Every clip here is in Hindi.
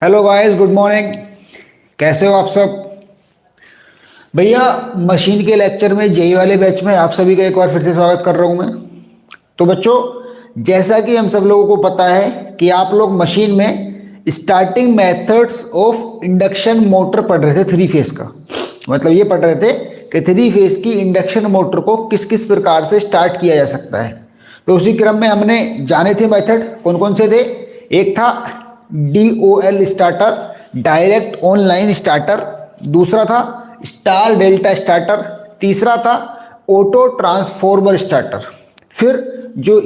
Hello guys, good morning. कैसे हो आप सब? भैया, मशीन के लेक्चर में जेई वाले बैच में आप सभी का एक बार फिर से स्वागत कर रहा हूं मैं। तो बच्चों, जैसा कि हम सब लोगों को पता है कि आप लोग मशीन में starting methods of induction motor पढ़ रहे थे, थ्री फेज का। मतलब ये पढ़ रहे थे कि थ्री फेज की इंडक्शन मोटर को किस किस प्रकार से स्टार्ट किया जा सकता है। तो उसी क्रम में हमने जाने थे मेथड, कौन कौन से थे। एक था DOL starter, direct online starter. दूसरा था स्टार डेल्टा स्टार्टर। तीसरा था ऑटो ट्रांसफॉर्मर स्टार्टर। फिर जो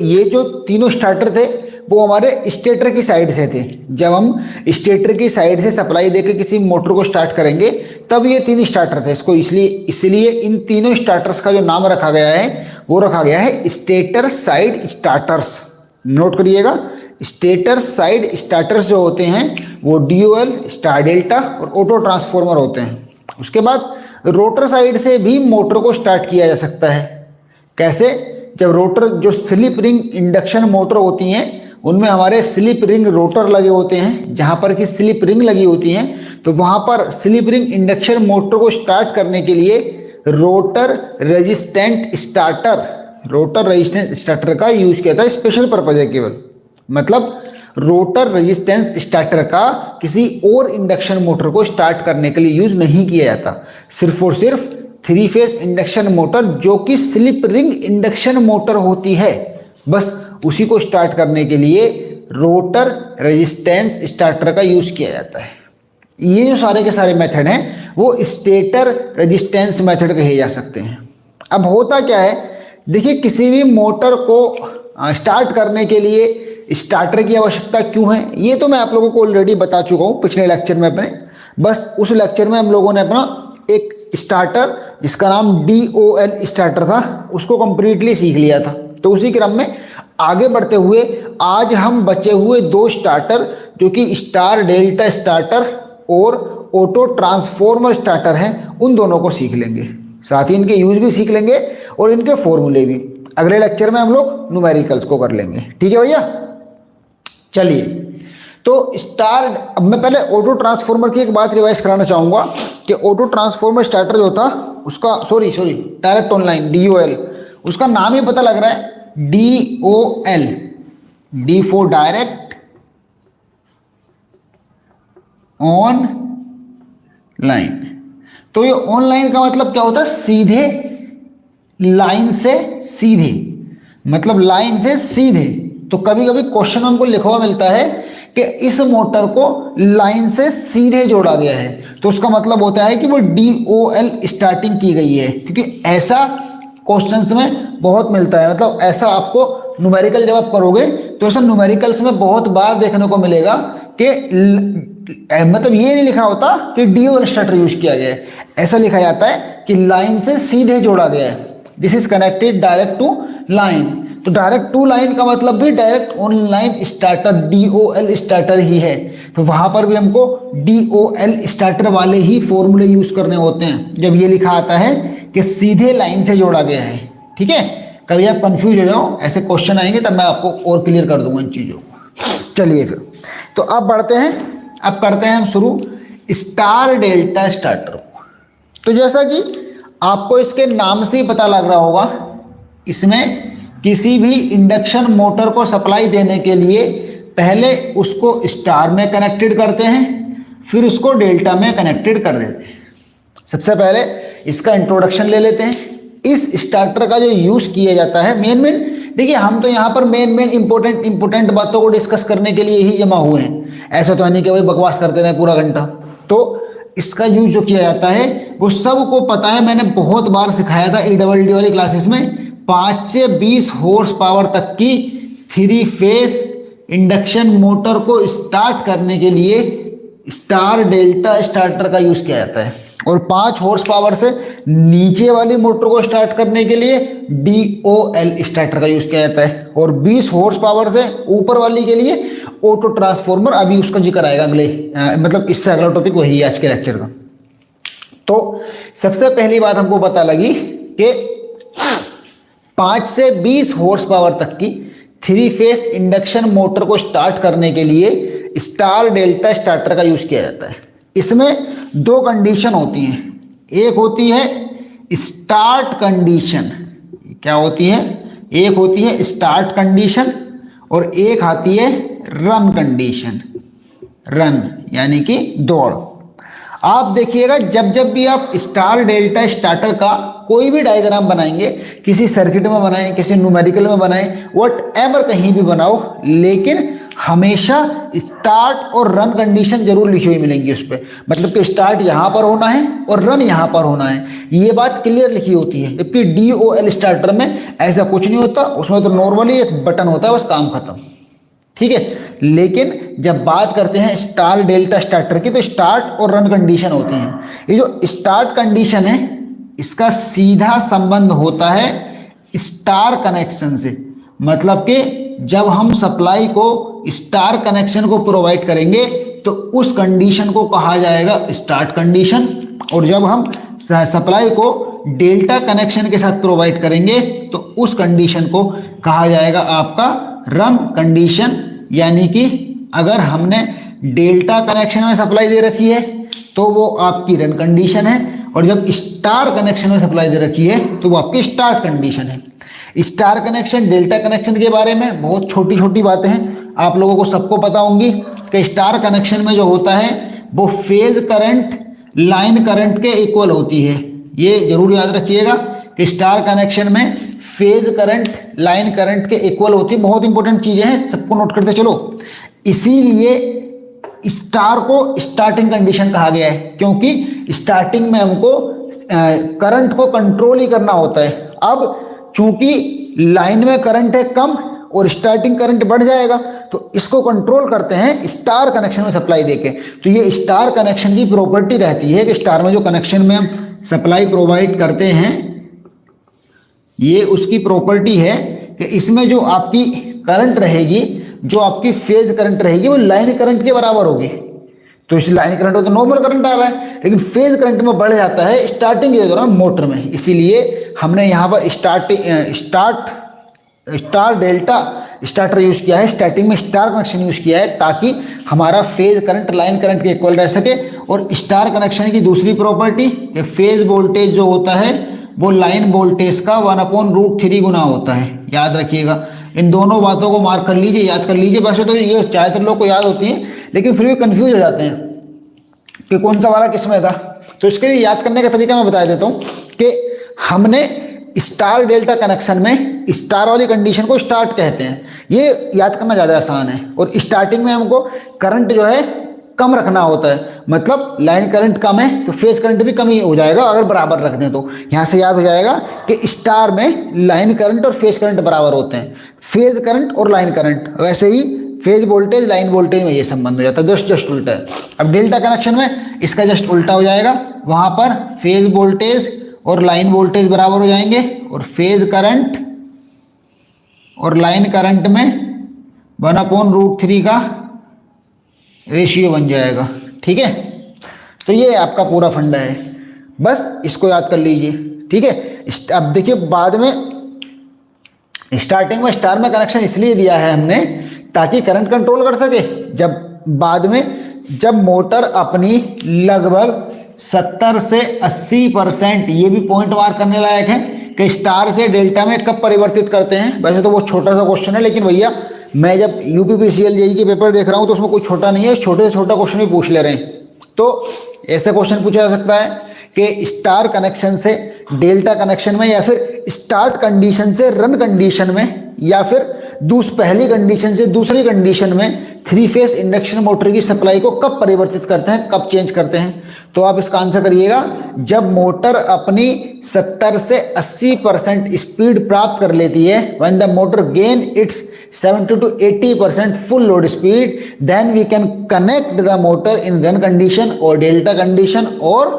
तीनों स्टार्टर थे वो हमारे स्टेटर की साइड से थे। जब हम स्टेटर की साइड से सप्लाई देकर किसी मोटर को स्टार्ट करेंगे तब ये तीन स्टार्टर थे। इसको इसलिए इन तीनों स्टार्टर्स का जो नाम रखा गया है वो रखा गया है स्टेटर साइड स्टार्टर्स। नोट करिएगा, स्टेटर साइड स्टार्टर्स जो होते हैं वो DOL, स्टार डेल्टा और ऑटो ट्रांसफॉर्मर होते हैं। उसके बाद रोटर साइड से भी मोटर को स्टार्ट किया जा सकता है। कैसे? जब रोटर, जो स्लिप रिंग इंडक्शन मोटर होती हैं उनमें हमारे स्लिप रिंग रोटर लगे होते हैं। जहाँ पर कि स्लिप रिंग लगी होती हैं तो वहाँ पर स्लिप रिंग इंडक्शन मोटर को स्टार्ट करने के लिए रोटर रेजिस्टेंट स्टार्टर का यूज किया था। स्पेशल पर्पज है केवल, मतलब रोटर रेजिस्टेंस स्टार्टर का किसी और इंडक्शन मोटर को स्टार्ट करने के लिए यूज नहीं किया जाता। सिर्फ और सिर्फ थ्री फेज इंडक्शन मोटर जो कि स्लिप रिंग इंडक्शन मोटर होती है, बस उसी को स्टार्ट करने के लिए रोटर रेजिस्टेंस स्टार्टर का यूज किया जाता है। ये जो सारे के सारे मेथड हैं वो स्टेटर रेजिस्टेंस मेथड कहे जा सकते हैं। अब होता क्या है, देखिए, किसी भी मोटर को स्टार्ट करने के लिए स्टार्टर की आवश्यकता क्यों है ये तो मैं आप लोगों को ऑलरेडी बता चुका हूँ पिछले लेक्चर में अपने। बस उस लेक्चर में हम लोगों ने अपना एक स्टार्टर जिसका नाम DOL स्टार्टर था उसको कंप्लीटली सीख लिया था। तो उसी क्रम में आगे बढ़ते हुए आज हम बचे हुए दो स्टार्टर जो कि स्टार डेल्टा स्टार्टर और ऑटो ट्रांसफॉर्मर स्टार्टर हैं, उन दोनों को सीख लेंगे। साथ ही इनके यूज भी सीख लेंगे और इनके फॉर्मूले भी। अगले लेक्चर में हम लोग न्यूमेरिकल्स को कर लेंगे। ठीक है भैया, चलिए। तो अब मैं पहले ऑटो ट्रांसफॉर्मर की एक बात रिवाइज कराना चाहूँगा कि ऑटो ट्रांसफॉर्मर स्टार्टर जो था उसका डायरेक्ट ऑनलाइन DOL, उसका नाम ही पता लग रहा है, DOL, D for direct on line. तो ये ऑनलाइन का मतलब क्या होता है? सीधे, लाइन से सीधे, मतलब लाइन से सीधे। तो कभी कभी क्वेश्चन हमको लिखा हुआ मिलता है कि इस मोटर को लाइन से सीधे जोड़ा गया है, तो उसका मतलब होता है कि वो DOL स्टार्टिंग की गई है। क्योंकि ऐसा क्वेश्चंस में बहुत मिलता है, मतलब ऐसा आपको न्यूमेरिकल जब आप करोगे तो ऐसा न्यूमेरिकल्स में बहुत बार देखने को मिलेगा कि मतलब ये नहीं लिखा होता कि DOL स्टार्टर यूज किया गया है, ऐसा लिखा जाता है कि लाइन से सीधे जोड़ा गया है। This is connected direct to line. तो डायरेक्ट टू लाइन का मतलब भी direct online starter, DOL starter ही है। तो वहां पर भी हमको DOL स्टार्टर वाले ही फॉर्मूले यूज करने होते हैं जब ये लिखा आता है कि सीधे लाइन से जोड़ा गया है। ठीक है, कभी आप कंफ्यूज हो जाओ, ऐसे क्वेश्चन आएंगे तब मैं आपको और क्लियर कर दूंगा इन चीजों को। चलिए फिर, तो अब बढ़ते हैं, अब करते हैं हम शुरू स्टार डेल्टा स्टार्टर को। तो जैसा कि आपको इसके नाम से ही पता लग रहा होगा, इसमें किसी भी इंडक्शन मोटर को सप्लाई देने के लिए पहले उसको स्टार में कनेक्टेड करते हैं, फिर उसको डेल्टा में कनेक्टेड कर देते हैं। सबसे पहले इसका इंट्रोडक्शन ले लेते हैं। इस स्टार्टर का जो यूज किया जाता है मेन देखिए, हम तो यहाँ पर मेन इंपोर्टेंट बातों को डिस्कस करने के लिए ही जमा हुए हैं। ऐसा तो नहीं कि भाई बकवास करते रहे पूरा घंटा। तो इसका यूज जो किया जाता है वो सबको पता है, मैंने बहुत बार सिखाया था EWD वाली क्लासेस में। 5 से 20 हॉर्स पावर तक की थ्री फेस इंडक्शन मोटर को स्टार्ट करने के लिए स्टार डेल्टा स्टार्टर का यूज किया जाता है, और 5 हॉर्स पावर से नीचे वाली मोटर को स्टार्ट करने के लिए DOL स्टार्टर का यूज किया जाता है, और 20 हॉर्स पावर से ऊपर वाली के लिए ऑटो ट्रांसफॉर्मर। अभी उसका जिक्र आएगा अगले, मतलब इससे अगला टॉपिक वही है आज के लेक्चर का। तो सबसे पहली बात हमको पता लगी कि 5 से 20 हॉर्स पावर तक की थ्री फेस इंडक्शन मोटर को स्टार्ट करने के लिए स्टार डेल्टा स्टार्टर का यूज किया जाता है। इसमें दो कंडीशन होती हैं, एक होती है स्टार्ट कंडीशन, क्या होती है, एक होती है स्टार्ट कंडीशन और एक आती है रन कंडीशन। रन यानी कि दौड़। आप देखिएगा जब जब भी आप स्टार डेल्टा स्टार्टर का कोई भी डायग्राम बनाएंगे, किसी सर्किट में बनाएं, किसी न्यूमेरिकल में बनाएं, वट एवर कहीं भी बनाओ, लेकिन हमेशा स्टार्ट और रन कंडीशन जरूर लिखी हुई मिलेंगी उस पर। मतलब कि स्टार्ट यहाँ पर होना है और रन यहाँ पर होना है, ये बात क्लियर लिखी होती है। जबकि DOL स्टार्टर में ऐसा कुछ नहीं होता, उसमें तो नॉर्मली एक बटन होता है, बस काम खत्म, ठीक है। लेकिन जब बात करते हैं स्टार डेल्टा स्टार्टर की, तो स्टार्ट और रन कंडीशन होती हैं। ये जो स्टार्ट कंडीशन है इसका सीधा संबंध होता है स्टार कनेक्शन से। मतलब कि जब हम सप्लाई को स्टार कनेक्शन को प्रोवाइड करेंगे तो उस कंडीशन को कहा जाएगा स्टार्ट कंडीशन, और जब हम सप्लाई को डेल्टा कनेक्शन के साथ प्रोवाइड करेंगे तो उस कंडीशन को कहा जाएगा आपका रन कंडीशन। यानी कि अगर हमने डेल्टा कनेक्शन में सप्लाई दे रखी है तो वो आपकी रन कंडीशन है, और जब स्टार कनेक्शन में सप्लाई दे रखी है तो वो आपकी स्टार्ट कंडीशन है। स्टार कनेक्शन डेल्टा कनेक्शन के बारे में बहुत छोटी छोटी बातें हैं, आप लोगों को सबको पता होंगी कि स्टार कनेक्शन में जो होता है वो फेज करंट लाइन करंट के इक्वल होती है। ये जरूर याद रखिएगा कि स्टार कनेक्शन में फेज करंट लाइन करंट के इक्वल होती है। बहुत इंपॉर्टेंट चीज़ें हैं, सबको नोट करते चलो। इसीलिए स्टार को स्टार्टिंग कंडीशन कहा गया है, क्योंकि स्टार्टिंग में हमको करंट को कंट्रोल ही करना होता है। अब चूंकि लाइन में करंट है कम और स्टार्टिंग करंट बढ़ जाएगा, तो इसको कंट्रोल करते हैं स्टार कनेक्शन में सप्लाई देके। तो ये स्टार कनेक्शन की प्रॉपर्टी रहती है कि स्टार में जो कनेक्शन में हम सप्लाई प्रोवाइड करते हैं, ये उसकी प्रॉपर्टी है कि इसमें जो आपकी करंट रहेगी, जो आपकी फेज करंट रहेगी, वो लाइन करंट के बराबर होगी। तो इस लाइन करंट में तो नॉर्मल करंट आ रहा है, लेकिन फेज करंट में बढ़ जाता है स्टार्टिंग के दौरान मोटर में। इसीलिए हमने यहाँ पर स्टार डेल्टा स्टार्टर यूज किया है, स्टार्टिंग में स्टार कनेक्शन यूज किया है, ताकि हमारा फेज करंट लाइन करंट के इक्वल रह सके। और स्टार कनेक्शन की दूसरी प्रॉपर्टी, फेज वोल्टेज जो होता है वो लाइन वोल्टेज का 1/√3 गुना होता है। याद रखिएगा, इन दोनों बातों को मार्क कर लीजिए, याद कर लीजिए। वैसे तो ये ज़्यादातर लोग को याद होती हैं, लेकिन फिर भी कंफ्यूज हो जाते हैं कि कौन सा वाला किस में था। तो इसके लिए याद करने का तरीका मैं बता देता हूँ कि हमने स्टार डेल्टा कनेक्शन में स्टार वाली कंडीशन को स्टार्ट कहते हैं, ये याद करना ज़्यादा आसान है। और स्टार्टिंग में हमको करंट जो है कम रखना होता है, मतलब लाइन करंट कम है तो फेज करंट भी कम ही हो जाएगा अगर बराबर रख दें। तो यहाँ से याद हो जाएगा कि स्टार में लाइन करंट और फेज करंट बराबर होते हैं, फेज करंट और लाइन करंट। वैसे ही फेज वोल्टेज लाइन वोल्टेज में ये संबंध हो जाता है, जस्ट उल्टा है। अब डेल्टा कनेक्शन में इसका जस्ट उल्टा हो जाएगा, वहाँ पर फेज वोल्टेज और लाइन वोल्टेज बराबर हो जाएंगे, और फेज करंट और लाइन करंट में 1/√3 का रेशियो बन जाएगा, ठीक है। तो ये आपका पूरा फंडा है, बस इसको याद कर लीजिए, ठीक है। अब देखिए, बाद में स्टार्टिंग में स्टार में कनेक्शन इसलिए दिया है हमने ताकि करंट कंट्रोल कर सके। जब बाद में जब मोटर अपनी लगभग 70 से 80%, ये भी पॉइंट मार्क करने लायक है कि स्टार से डेल्टा में कब परिवर्तित करते हैं। वैसे तो वो छोटा सा क्वेश्चन है, लेकिन भैया मैं जब UPPCL JEE के पेपर देख रहा हूँ तो उसमें कोई छोटा नहीं है, छोटे से छोटा क्वेश्चन भी पूछ ले रहे हैं। तो ऐसा क्वेश्चन पूछा जा सकता है कि स्टार कनेक्शन से डेल्टा कनेक्शन में, या फिर स्टार्ट कंडीशन से रन कंडीशन में, या फिर पहली कंडीशन से दूसरी कंडीशन में 3 फेज इंडक्शन मोटर की सप्लाई को कब परिवर्तित करते हैं, कब चेंज करते हैं। तो आप इसका आंसर करिएगा, जब मोटर अपनी 70 से 80% स्पीड प्राप्त कर लेती है, when the motor gain its 70 to 80% full load speed, then we can connect the motor in run condition और डेल्टा कंडीशन और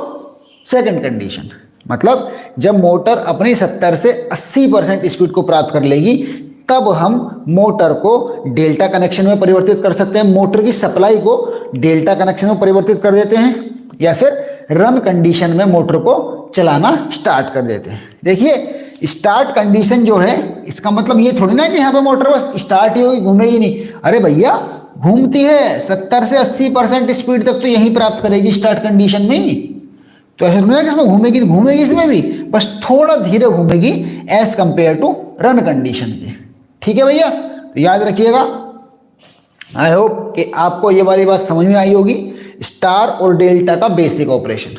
सेकंड कंडीशन। मतलब जब मोटर अपनी 70 से 80% स्पीड को प्राप्त कर लेगी, तब हम मोटर को डेल्टा कनेक्शन में परिवर्तित कर सकते हैं, मोटर की सप्लाई को डेल्टा कनेक्शन में परिवर्तित कर देते हैं, या फिर रन कंडीशन में मोटर को चलाना स्टार्ट कर देते हैं। देखिए, स्टार्ट कंडीशन जो है, इसका मतलब ये थोड़ी ना कि यहाँ पे मोटर बस स्टार्ट ही होगी, घूमेगी नहीं। अरे भैया, घूमती है 70 से 80% स्पीड तक तो यहीं प्राप्त करेगी स्टार्ट कंडीशन में ही। तो ऐसा नहीं है कि इसमें घूमेगी, तो घूमेगी इसमें भी, बस थोड़ा धीरे घूमेगी as compare to run condition के। ठीक है भैया, तो याद रखिएगा। आई होप कि आपको ये वाली बात समझ में आई होगी, स्टार और डेल्टा का बेसिक ऑपरेशन।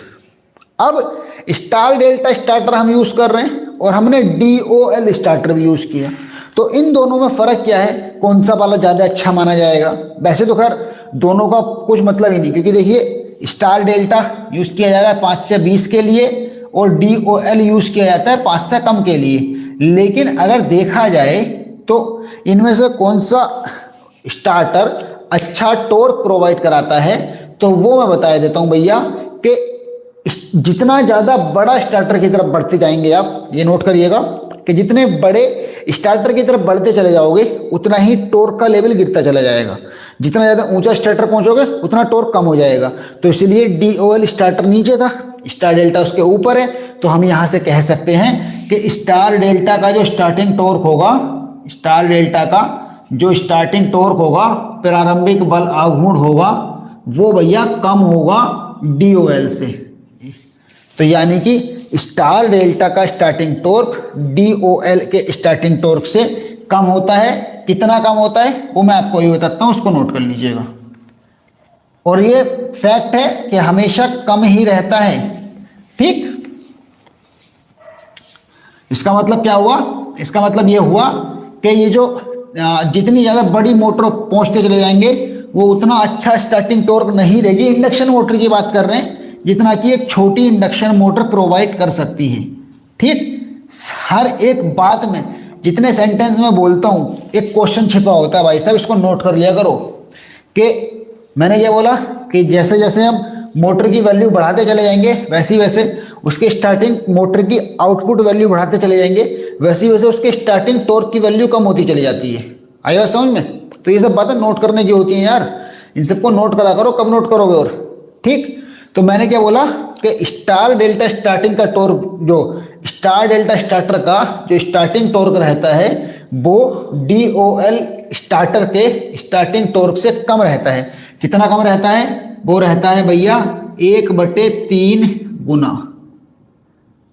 अब स्टार डेल्टा स्टार्टर हम यूज कर रहे हैं और हमने DOL स्टार्टर भी यूज किया, तो इन दोनों में फर्क क्या है, कौन सा वाला ज़्यादा अच्छा माना जाएगा? वैसे तो खैर दोनों का कुछ मतलब ही नहीं, क्योंकि देखिए स्टार डेल्टा यूज किया जा रहा है 5 से 20 के लिए और DOL यूज किया जाता है 5 से कम के लिए। लेकिन अगर देखा जाए तो इनमें से कौन सा स्टार्टर अच्छा टॉर्क प्रोवाइड कराता है, तो वो मैं बता देता हूँ भैया कि जितना ज़्यादा बड़ा स्टार्टर की तरफ बढ़ते जाएंगे आप, ये नोट करिएगा कि जितने बड़े स्टार्टर की तरफ बढ़ते चले जाओगे उतना ही टॉर्क का लेवल गिरता चला जाएगा। जितना ज़्यादा ऊंचा स्टार्टर पहुंचोगे उतना टॉर्क कम हो जाएगा। तो इसलिए DOL स्टार्टर नीचे था, स्टार डेल्टा उसके ऊपर है, तो हम यहाँ से कह सकते हैं कि स्टार डेल्टा का जो स्टार्टिंग टॉर्क होगा, स्टार डेल्टा का जो स्टार्टिंग टॉर्क होगा, प्रारंभिक बल आघूर्ण होगा, वो भैया कम होगा DOL से। तो यानी कि स्टार डेल्टा का स्टार्टिंग टॉर्क DOL के स्टार्टिंग टॉर्क से कम होता है। कितना कम होता है वो मैं आपको ये बताता हूँ, उसको नोट कर लीजिएगा। और ये फैक्ट है कि हमेशा कम ही रहता है। ठीक, इसका मतलब क्या हुआ? इसका मतलब ये हुआ कि ये जो जितनी ज़्यादा बड़ी मोटर पहुंचते चले जाएंगे वो उतना अच्छा स्टार्टिंग टॉर्क नहीं रहेगी। इंडक्शन मोटर की बात कर रहे हैं, जितना कि एक छोटी इंडक्शन मोटर प्रोवाइड कर सकती है। ठीक, हर एक बात में, जितने सेंटेंस में बोलता हूँ, एक क्वेश्चन छिपा होता है भाई साहब, इसको नोट कर लिया करो कि मैंने क्या बोला कि जैसे जैसे हम मोटर की वैल्यू बढ़ाते चले जाएंगे वैसे वैसे उसके स्टार्टिंग मोटर की आउटपुट वैल्यू बढ़ाते चले जाएंगे वैसे वैसे उसके स्टार्टिंग टॉर्क की वैल्यू कम होती चली जाती है। आई बात समझ में? तो ये सब बातें नोट करने की होती हैं यार, इन सबको नोट करा करो। कब नोट करोगे? और ठीक, तो मैंने क्या बोला कि स्टार डेल्टा स्टार्टिंग का टॉर्क, जो स्टार डेल्टा स्टार्टर का जो स्टार्टिंग टॉर्क रहता है वो DOL स्टार्टर के स्टार्टिंग टॉर्क से कम रहता है। कितना कम रहता है? वो रहता है भैया 1/3 गुना।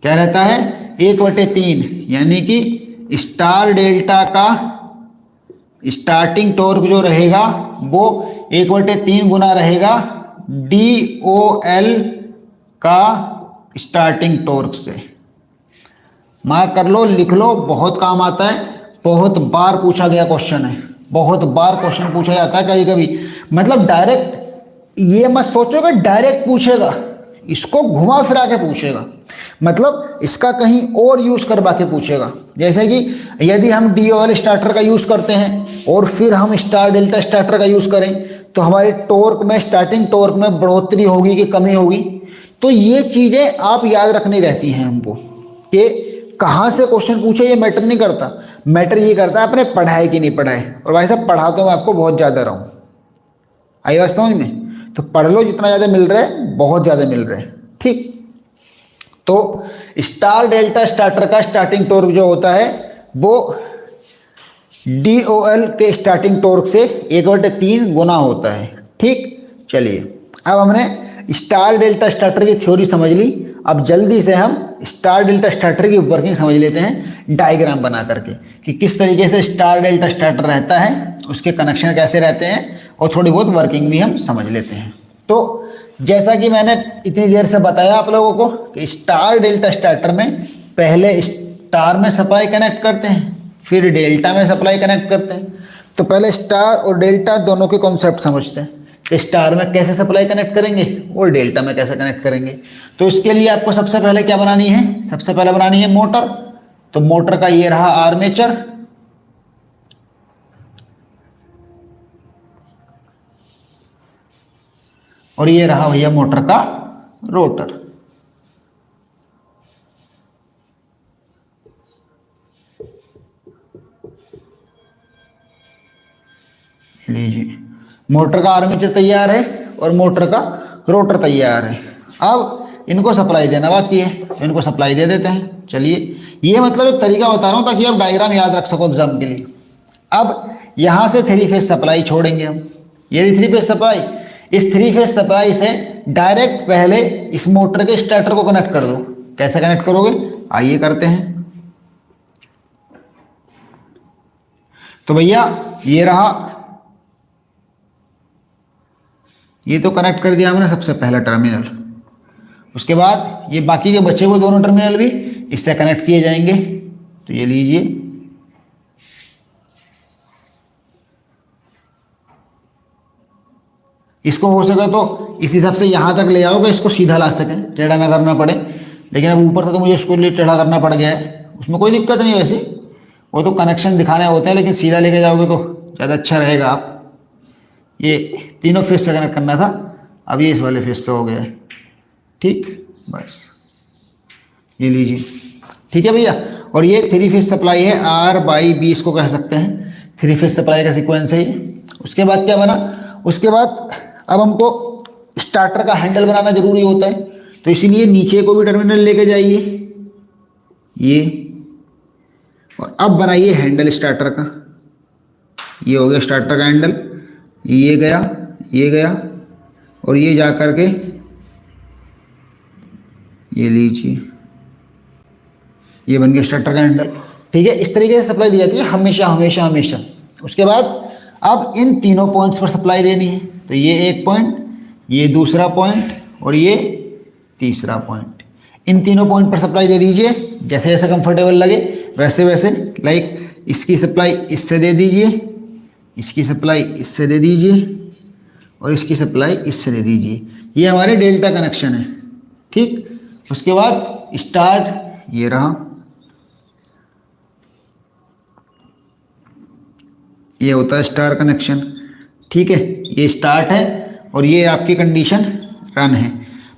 क्या रहता है? 1/3, यानी कि स्टार डेल्टा का स्टार्टिंग टॉर्क जो रहेगा वो 1/3 गुना रहेगा DOL का स्टार्टिंग टॉर्क से। मार्क कर लो, लिख लो, बहुत काम आता है। बहुत बार पूछा गया क्वेश्चन है, बहुत बार क्वेश्चन पूछा जाता है कभी कभी। मतलब डायरेक्ट ये मत सोचो कि डायरेक्ट पूछेगा, इसको घुमा फिरा के पूछेगा, मतलब इसका कहीं और यूज करवा के पूछेगा। जैसे कि यदि हम DOL स्टार्टर का यूज करते हैं और फिर हम स्टार डेल्टा स्टार्टर का यूज करें तो हमारे टॉर्क में, स्टार्टिंग टॉर्क में बढ़ोतरी होगी कि कमी होगी। तो ये चीज़ें आप याद रखनी रहती हैं हमको कि कहाँ से क्वेश्चन पूछे ये मैटर नहीं करता। मैटर ये करता है आपने पढ़ाई कि नहीं पढ़ाई। और भाई साहब पढ़ा तो मैं आपको बहुत ज़्यादा रहा हूँ, आई बात समझ में? तो पढ़ लो, जितना ज़्यादा मिल रहा है बहुत ज़्यादा मिल रहा है। ठीक, तो स्टार डेल्टा स्टार्टर का स्टार्टिंग टॉर्क जो होता है वो DOL के स्टार्टिंग टॉर्क से 1/3 गुना होता है। ठीक, चलिए अब हमने स्टार डेल्टा स्टार्टर की थ्योरी समझ ली। अब जल्दी से हम स्टार डेल्टा स्टार्टर की वर्किंग समझ लेते हैं डायग्राम बना करके, कि किस तरीके से स्टार डेल्टा स्टार्टर रहता है, उसके कनेक्शन कैसे रहते हैं, और थोड़ी बहुत वर्किंग भी हम समझ लेते हैं। तो जैसा कि मैंने इतनी देर से बताया आप लोगों को कि स्टार डेल्टा स्टार्टर में पहले स्टार में सप्लाई कनेक्ट करते हैं, फिर डेल्टा में सप्लाई कनेक्ट करते हैं। तो पहले स्टार और डेल्टा दोनों के कॉन्सेप्ट समझते हैं कि स्टार में कैसे सप्लाई कनेक्ट करेंगे और डेल्टा में कैसे कनेक्ट करेंगे। तो इसके लिए आपको सबसे पहले क्या बनानी है? सबसे पहले बनानी है मोटर। तो मोटर का ये रहा आर्मेचर, और ये रहा भैया मोटर का रोटर। लीजिए, मोटर का आर्मेचर तैयार है और मोटर का रोटर तैयार है। अब इनको सप्लाई देना बाकी है, तो इनको सप्लाई दे देते हैं। चलिए, ये मतलब एक तरीका बता रहा हूँ ताकि आप डायग्राम याद रख सको एग्जाम के लिए। अब यहाँ से 3 फेज सप्लाई छोड़ेंगे हम, ये रही 3 फेज सप्लाई। इस 3 फेज सप्लाई से डायरेक्ट पहले इस मोटर के स्टार्टर को कनेक्ट कर दो। कैसे कनेक्ट करोगे, आइए करते हैं। तो भैया ये रहा, ये तो कनेक्ट कर दिया हमने सबसे पहला टर्मिनल। उसके बाद ये बाकी के बचे हुए दोनों टर्मिनल भी इससे कनेक्ट किए जाएंगे। तो ये लीजिए, इसको हो सके तो इस हिसाब से यहाँ तक ले आओगे, इसको सीधा ला सकें, टेढ़ा ना करना पड़े। लेकिन अब ऊपर से तो मुझे इसको लिए टेढ़ा करना पड़ गया है, उसमें कोई दिक्कत नहीं वैसे, वो तो कनेक्शन दिखाने होते हैं, लेकिन सीधा लेके जाओगे तो ज़्यादा अच्छा रहेगा। आप ये तीनों फेस से कनेक्ट करना था, अब ये इस वाले फेस से हो गया है। ठीक, बस ये लीजिए। ठीक है भैया, और ये 3 फेज सप्लाई है, R/B इसको कह सकते हैं। 3 फेज सप्लाई का सीक्वेंस है ये। उसके बाद क्या बना, उसके बाद अब हमको स्टार्टर का हैंडल बनाना जरूरी होता है, तो इसीलिए नीचे को भी टर्मिनल लेके जाइए ये, और अब बनाइए हैंडल स्टार्टर का। ये हो गया स्टार्टर का हैंडल, ये गया और ये जा कर के ये लीजिए, ये बन गया स्टार्टर का हैंडल। ठीक है, इस तरीके से सप्लाई दी जाती है हमेशा हमेशा हमेशा। उसके बाद अब इन तीनों पॉइंट्स पर सप्लाई देनी है, तो ये एक पॉइंट, ये दूसरा पॉइंट और ये तीसरा पॉइंट, इन तीनों पॉइंट पर सप्लाई दे दीजिए जैसे जैसे कंफर्टेबल लगे वैसे वैसे। लाइक इसकी सप्लाई इससे दे दीजिए, इसकी सप्लाई इससे दे दीजिए और इसकी सप्लाई इससे दे दीजिए। ये हमारे डेल्टा कनेक्शन है। ठीक, उसके बाद स्टार्ट ये रहा, ये होता है स्टार कनेक्शन। ठीक है, ये स्टार्ट है और ये आपकी कंडीशन रन है।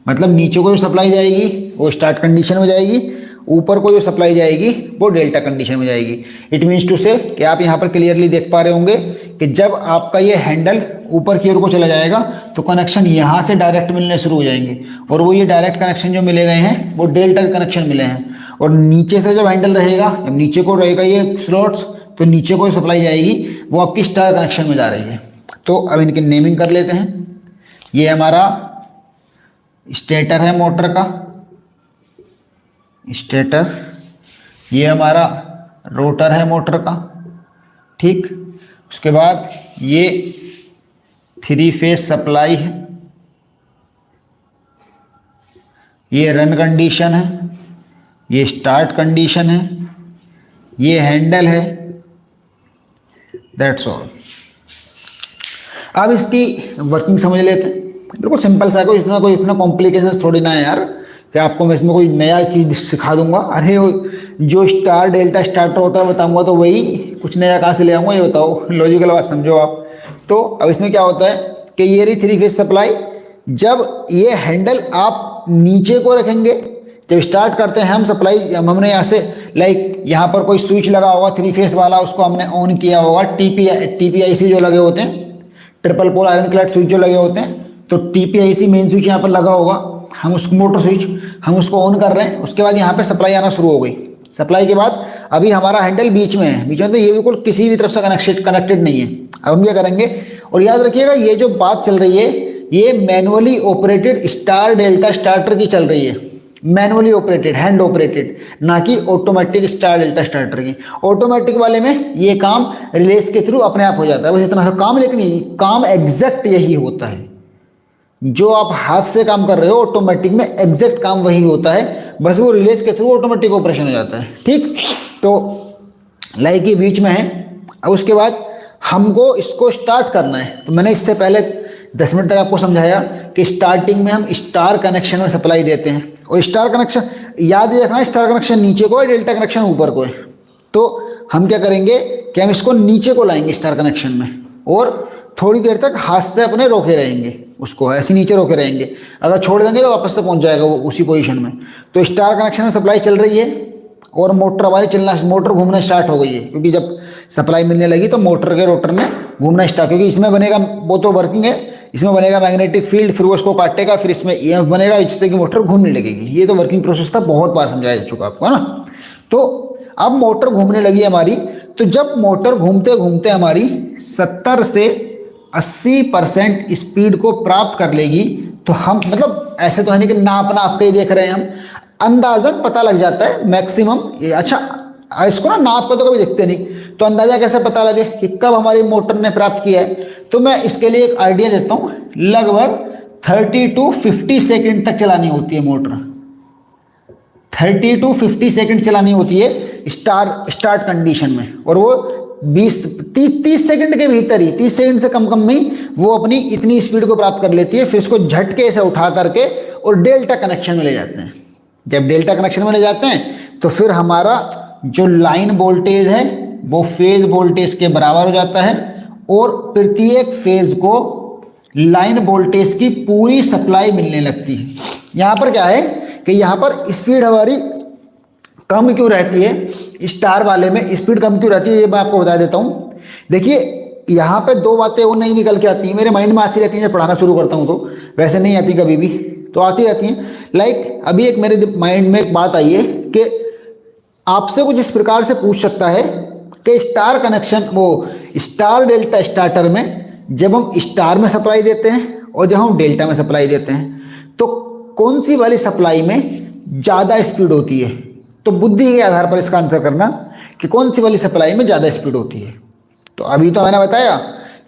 मतलब नीचे को जो सप्लाई जाएगी वो स्टार्ट कंडीशन में जाएगी, ऊपर को जो सप्लाई जाएगी वो डेल्टा कंडीशन में जाएगी। इट मीन्स टू से कि आप यहाँ पर क्लियरली देख पा रहे होंगे कि जब आपका ये हैंडल ऊपर की ओर को चला जाएगा तो कनेक्शन यहाँ से डायरेक्ट मिलने शुरू हो जाएंगे, और वो ये डायरेक्ट कनेक्शन जो मिले गए हैं वो डेल्टा कनेक्शन मिले हैं। और नीचे से जब हैंडल रहेगा, जब नीचे को रहेगा ये स्लॉट्स, तो नीचे को सप्लाई जाएगी वो आपकी स्टार कनेक्शन में जा रही है। तो अब इनकी नेमिंग कर लेते हैं। ये हमारा स्टेटर है मोटर का, स्टेटर, ये हमारा रोटर है मोटर का। ठीक, उसके बाद ये 3 फेज सप्लाई है, ये रन कंडीशन है, ये स्टार्ट कंडीशन है, ये हैंडल है। That's all. अब इसकी वर्किंग समझ लेते हैं। बिल्कुल सिंपल सा है, कोई इतना कॉम्प्लिकेशन थोड़ी ना है यार कि आपको मैं इसमें कोई नया चीज़ सिखा दूंगा। अरे जो स्टार डेल्टा स्टार्टर होता है बताऊंगा तो वही, कुछ नया कहाँ से ले आऊँगा, ये बताओ, लॉजिकल बात समझो आप। तो अब इसमें क्या होता है कि ये रही 3 फेज सप्लाई। जब ये हैंडल आप नीचे को रखेंगे, जब स्टार्ट करते हैं हम सप्लाई, हमने यहाँ से लाइक यहाँ पर कोई स्विच लगा होगा 3 फेज वाला, उसको हमने ऑन किया होगा। TPIC जो लगे होते हैं, triple pole iron clad switch जो लगे होते हैं, तो TPIC मेन स्विच यहाँ पर लगा होगा, हम उस मोटर स्विच हम उसको ऑन कर रहे हैं। उसके बाद यहाँ पे सप्लाई आना शुरू हो गई। सप्लाई के बाद अभी हमारा हैंडल बीच में है, बीच में, तो ये बिल्कुल किसी भी तरफ से कनेक्टेड नहीं है। अब हम क्या करेंगे, और याद रखिएगा ये जो बात चल रही है ये manually operated star delta starter की चल रही है, मैनुअली ऑपरेटेड, हैंड ऑपरेटेड, ना कि ऑटोमेटिक स्टार डेल्टा स्टार्टर की। ऑटोमेटिक वाले में ये काम रिलेस के थ्रू अपने आप हो जाता है, बस इतना सा काम। लेकिन काम एग्जैक्ट यही होता है, जो आप हाथ से काम कर रहे हो ऑटोमेटिक में एग्जैक्ट काम वही होता है, बस वो रिलेस के थ्रू ऑटोमेटिक ऑपरेशन हो जाता है। ठीक, तो लाइक ये बीच में है। अब उसके बाद हमको इसको स्टार्ट करना है। तो मैंने इससे पहले 10 मिनट तक आपको समझाया कि स्टार्टिंग में हम स्टार कनेक्शन में सप्लाई देते हैं, और स्टार कनेक्शन याद रखना है, स्टार कनेक्शन नीचे को है, डेल्टा कनेक्शन ऊपर को है। तो हम क्या करेंगे कि हम इसको नीचे को लाएंगे स्टार कनेक्शन में, और थोड़ी देर तक हाथ से अपने रोके रहेंगे, उसको ऐसे नीचे रोके रहेंगे। अगर छोड़ देंगे तो वापस से पहुंच जाएगा वो उसी पोजीशन में। तो स्टार कनेक्शन में सप्लाई चल रही है और मोटर हमारी मोटर घूमना स्टार्ट हो गई है, क्योंकि जब सप्लाई मिलने लगी तो मोटर के रोटर ने घूमना स्टार्ट, क्योंकि इसमें बनेगा, वो तो वर्किंग है, इसमें बनेगा मैग्नेटिक फील्ड, फिर वो उसको काटेगा, फिर इसमें EMF बनेगा जिससे कि मोटर घूमने लगेगी। ये तो वर्किंग प्रोसेस था, बहुत बार समझाया जा चुका आपको, है ना। तो अब मोटर घूमने लगी हमारी। तो जब मोटर घूमते घूमते हमारी 70 से 80% स्पीड को प्राप्त कर लेगी, तो हम मतलब ऐसे तो है नहीं कि नाप के ही देख रहे हैं, हम अंदाजन पता लग जाता है मैक्सिमम। अच्छा, इसको ना नाप कर तो कभी देखते नहीं, तो अंदाजा कैसे पता लगे कि कब हमारी मोटर ने प्राप्त किया है? तो मैं इसके लिए एक आइडिया देता हूँ। लगभग 30 to 50 सेकेंड तक चलानी होती है मोटर, 30 to 50 सेकेंड चलानी होती है स्टार्ट कंडीशन में, और वो 30 सेकंड के भीतर ही, 30 सेकंड से कम में ही वो अपनी इतनी स्पीड को प्राप्त कर लेती है। फिर इसको झटके से उठा करके और डेल्टा कनेक्शन में ले जाते हैं। जब डेल्टा कनेक्शन में ले जाते हैं तो फिर हमारा जो लाइन वोल्टेज है वो फेज वोल्टेज के बराबर हो जाता है, और प्रत्येक फेज को लाइन वोल्टेज की पूरी सप्लाई मिलने लगती है। यहाँ पर क्या है कि यहाँ पर स्पीड हमारी कम क्यों रहती है, स्टार वाले में स्पीड कम क्यों रहती है, ये मैं आपको बता देता हूँ। देखिए यहाँ पे दो बातें वो नहीं निकल के आती हैं, मेरे माइंड में आती रहती हैं जब पढ़ाना शुरू करता हूँ, तो वैसे नहीं आती कभी भी, तो आती रहती हैं। लाइक अभी एक मेरे माइंड में एक बात आई है कि आपसे कुछ इस प्रकार से पूछ सकता है कि स्टार कनेक्शन, वो स्टार डेल्टा स्टार्टर में जब हम स्टार में सप्लाई देते हैं और जब हम डेल्टा में सप्लाई देते हैं, तो कौन सी वाली सप्लाई में ज़्यादा स्पीड होती है? तो बुद्धि के आधार पर इसका आंसर करना कि कौन सी वाली सप्लाई में ज़्यादा स्पीड होती है। तो अभी तो मैंने बताया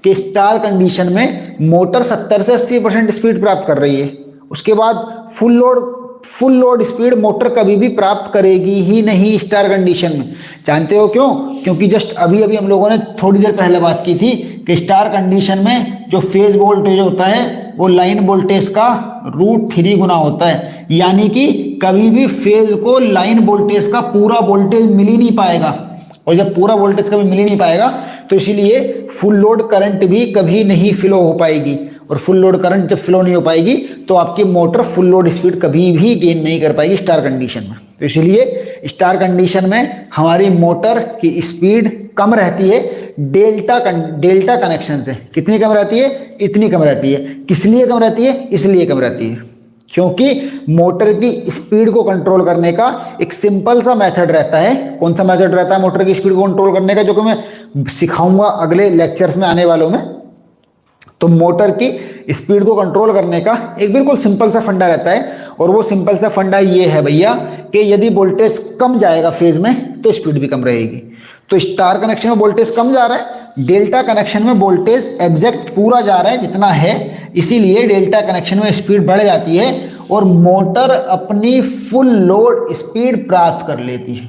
कि स्टार कंडीशन में मोटर 70 से 80% स्पीड प्राप्त कर रही है। उसके बाद फुल लोड स्पीड मोटर कभी भी प्राप्त करेगी ही नहीं स्टार कंडीशन में। जानते हो क्यों? क्योंकि जस्ट अभी हम लोगों ने थोड़ी देर पहले बात की थी कि स्टार कंडीशन में जो फेज वोल्टेज होता है वो लाइन वोल्टेज का √3 गुना होता है, यानी कि कभी भी फेज को लाइन वोल्टेज का पूरा वोल्टेज मिल ही नहीं पाएगा, और जब पूरा वोल्टेज कभी मिल ही नहीं पाएगा तो इसीलिए फुल लोड करंट भी कभी नहीं फ्लो हो पाएगी, और फुल लोड करंट जब फ्लो नहीं हो पाएगी तो आपकी मोटर फुल लोड स्पीड कभी भी गेन नहीं कर पाएगी स्टार कंडीशन में। तो इसलिए स्टार कंडीशन में हमारी मोटर की स्पीड कम रहती है डेल्टा कनेक्शन से। कितनी कम रहती है? इतनी कम रहती है। किस लिए कम रहती है? इसलिए कम रहती है क्योंकि मोटर की स्पीड को कंट्रोल करने का एक सिंपल सा मेथड रहता है। कौन सा मेथड रहता है मोटर की स्पीड को कंट्रोल करने का, जो कि मैं सिखाऊंगा अगले लेक्चर्स में आने वालों में। तो मोटर की स्पीड को कंट्रोल करने का एक बिल्कुल सिंपल सा फंडा रहता है, और वो सिंपल सा फंडा ये है भैया कि यदि वोल्टेज कम जाएगा फेज में तो स्पीड भी कम रहेगी। तो स्टार कनेक्शन में वोल्टेज कम जा रहा है, डेल्टा कनेक्शन में वोल्टेज एग्जैक्ट पूरा जा रहा है जितना है, इसीलिए डेल्टा कनेक्शन में स्पीड बढ़ जाती है और मोटर अपनी फुल लोड स्पीड प्राप्त कर लेती है।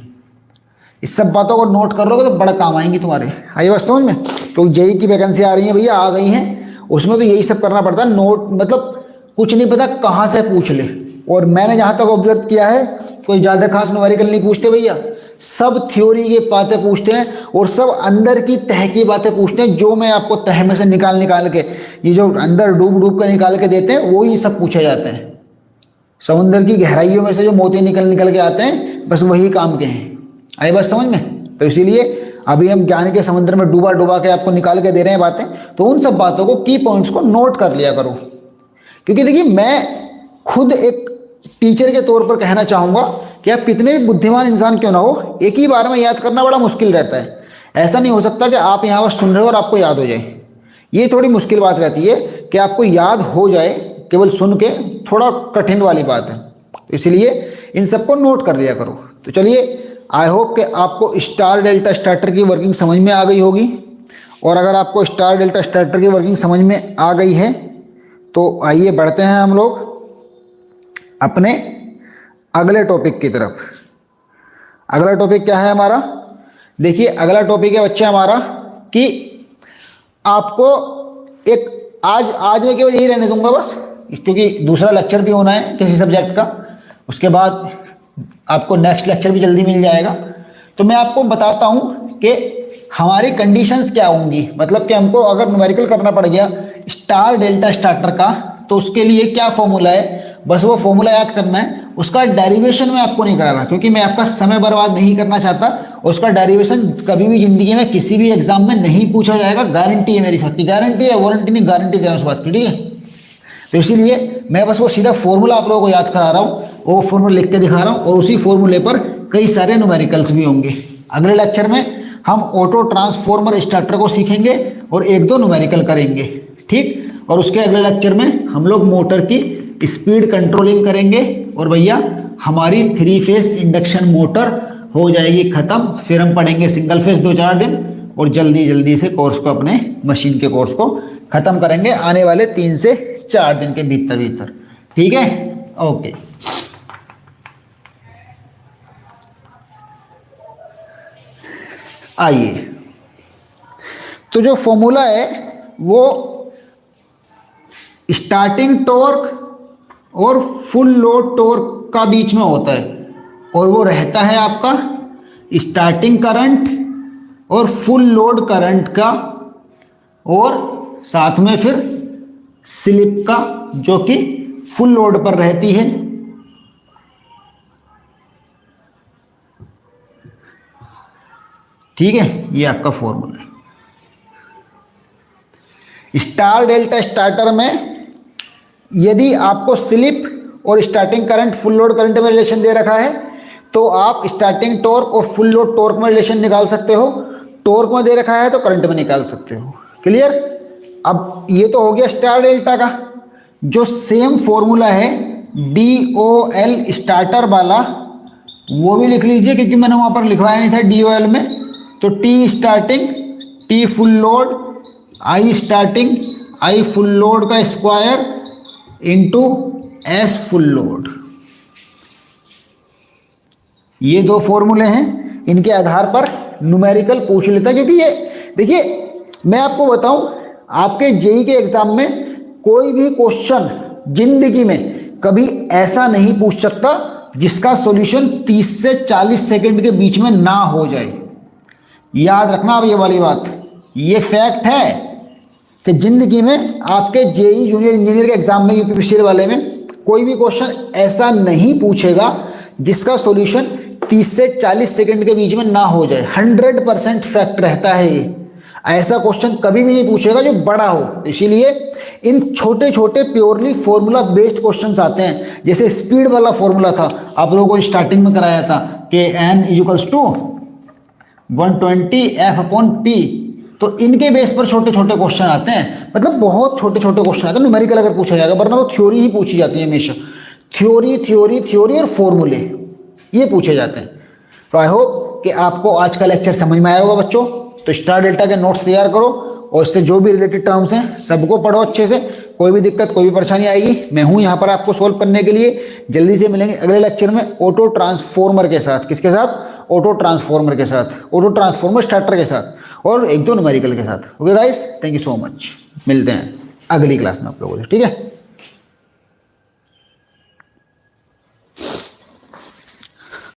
इस सब बातों को नोट कर लोगे तो बड़ा काम आएंगी तुम्हारे। आइए बस समझ में। तो जेई की वैकेंसी आ रही है भैया, आ गई हैं, उसमें तो यही सब करना पड़ता है। नोट मतलब कुछ नहीं पता कहाँ से पूछ ले, और मैंने जहाँ तक ऑब्जर्व किया है कोई ज़्यादा खास न्यूमेरिकल नहीं पूछते भैया, सब थ्योरी की बातें पूछते हैं और सब अंदर की तह की बातें पूछते हैं। जो मैं आपको तह में से निकाल के, ये जो अंदर डूब कर निकाल के देते हैं, वो ही सब पूछे जाते हैं। समुद्र की गहराइयों में से जो मोती निकल के आते हैं, बस वही काम के हैं। आए बस समझ में। तो इसीलिए अभी हम ज्ञान के समुद्र में डूबा के आपको निकाल के दे रहे हैं बातें, तो उन सब बातों को, की पॉइंट्स को नोट कर लिया करो। क्योंकि देखिए मैं खुद एक टीचर के तौर पर कहना चाहूँगा कि आप कितने भी बुद्धिमान इंसान क्यों ना हो, एक ही बार में याद करना बड़ा मुश्किल रहता है। ऐसा नहीं हो सकता कि आप यहाँ पर सुन रहे हो और आपको याद हो जाए, ये थोड़ी मुश्किल बात रहती है कि आपको याद हो जाए केवल सुन के, थोड़ा कठिन वाली बात है। तो इसलिए इन सबको नोट कर लिया करो। तो चलिए, आई होप कि आपको स्टार डेल्टा स्टार्टर की वर्किंग समझ में आ गई होगी, और अगर आपको स्टार डेल्टा स्टार्टर की वर्किंग समझ में आ गई है तो आइए बढ़ते हैं हम लोग अपने अगले टॉपिक की तरफ। अगला टॉपिक क्या है हमारा? देखिए अगला टॉपिक है बच्चे हमारा कि आपको एक आज मैं केवल यही रहने दूंगा बस, क्योंकि दूसरा लेक्चर भी होना है किसी सब्जेक्ट का, उसके बाद आपको नेक्स्ट लेक्चर भी जल्दी मिल जाएगा। तो मैं आपको बताता हूँ कि हमारी कंडीशंस क्या होंगी, मतलब कि हमको अगर न्यूमेरिकल करना पड़ गया स्टार डेल्टा स्टार्टर का, तो उसके लिए क्या फॉर्मूला है, बस वो फॉर्मूला याद करना है। उसका डेरिवेशन मैं आपको नहीं करा रहा, क्योंकि मैं आपका समय बर्बाद नहीं करना चाहता। उसका डेरिवेशन कभी भी जिंदगी में किसी भी एग्जाम में नहीं पूछा जाएगा, गारंटी है मेरी, सबकी गारंटी है, वारंटी नहीं, गारंटी दे रहा हूँ उस बात की, ठीक है। तो इसीलिए मैं बस वो सीधा फॉर्मूला आप लोगों को याद करा रहा हूँ, वो फॉर्मूला लिख के दिखा रहा हूँ, और उसी फॉर्मूले पर कई सारे न्यूमेरिकल्स भी होंगे। अगले लेक्चर में हम ऑटो ट्रांसफॉर्मर स्टार्टर को सीखेंगे और 1-2 न्यूमेरिकल करेंगे। ठीक। और उसके अगले लेक्चर में हम लोग मोटर की स्पीड कंट्रोलिंग करेंगे और भैया हमारी 3 फेस इंडक्शन मोटर हो जाएगी ख़त्म। फिर हम पढ़ेंगे सिंगल फेस 2-4 दिन और जल्दी जल्दी से कोर्स को, अपने मशीन के कोर्स को ख़त्म करेंगे आने वाले 3 से 4 दिन के भीतर भीतर। ठीक है, ओके। आइए, तो जो फॉर्मूला है वो स्टार्टिंग टॉर्क और फुल लोड टॉर्क का बीच में होता है और वो रहता है आपका स्टार्टिंग करंट और फुल लोड करंट का और साथ में फिर स्लिप का जो कि फुल लोड पर रहती है। ठीक है, ये आपका फॉर्मूला है। स्टार डेल्टा स्टार्टर में यदि आपको स्लिप और starting current full load current में रिलेशन दे रखा है तो आप स्टार्टिंग टॉर्क और फुल लोड टॉर्क में रिलेशन निकाल सकते हो। टॉर्क में दे रखा है तो करंट में निकाल सकते हो। क्लियर। अब ये तो हो गया स्टार डेल्टा का। जो सेम फॉर्मूला है DOL स्टार्टर वाला वो भी लिख लीजिए, क्योंकि मैंने वहाँ पर लिखवाया नहीं था DOL में। तो T starting T full load I starting I full load का square into S full load. ये 2 फॉर्मूले हैं, इनके आधार पर न्यूमेरिकल पूछ लेता है। क्योंकि ये देखिए, मैं आपको बताऊं, आपके जेई के एग्जाम में कोई भी क्वेश्चन जिंदगी में कभी ऐसा नहीं पूछ सकता जिसका सॉल्यूशन 30 से 40 सेकंड के बीच में ना हो जाए। याद रखना अब ये वाली बात, ये फैक्ट है कि जिंदगी में आपके जेई जूनियर इंजीनियर के एग्जाम में यूपीपीसीएल वाले में कोई भी क्वेश्चन ऐसा नहीं पूछेगा जिसका सॉल्यूशन 30 से 40 सेकंड के बीच में ना हो जाए। 100% फैक्ट रहता है ये। ऐसा क्वेश्चन कभी भी नहीं पूछेगा जो बड़ा हो। इसीलिए इन छोटे छोटे प्योरली फॉर्मूला बेस्ड क्वेश्चंस आते हैं। जैसे स्पीड वाला फॉर्मूला था, आप लोगों को स्टार्टिंग में कराया था कि n = 120 F/P। तो इनके बेस पर छोटे छोटे क्वेश्चन आते हैं, मतलब बहुत छोटे छोटे क्वेश्चन आते हैं। न्यूमेरिकल अगर पूछा जाएगा, वरना तो थ्योरी ही पूछी जाती है हमेशा। थ्योरी और फॉर्मूले ये पूछे जाते हैं। तो आई होप कि आपको आज का लेक्चर समझ में आया होगा बच्चों। तो स्टार डेल्टा के नोट्स तैयार करो और इससे जो भी रिलेटेड टर्म्स हैं सबको पढ़ो अच्छे से। कोई भी दिक्कत, कोई भी परेशानी आएगी, मैं हूँ यहाँ पर आपको सोल्व करने के लिए। जल्दी से मिलेंगे अगले लेक्चर में ऑटो ट्रांसफॉर्मर के साथ। किसके साथ? ऑटो ट्रांसफॉर्मर के साथ, ऑटो ट्रांसफॉर्मर स्टार्टर के साथ और 1-2 न्यूमेरिकल के साथ। Okay guys, thank you so much. मिलते हैं अगली क्लास में आप लोगों से। ठीक है।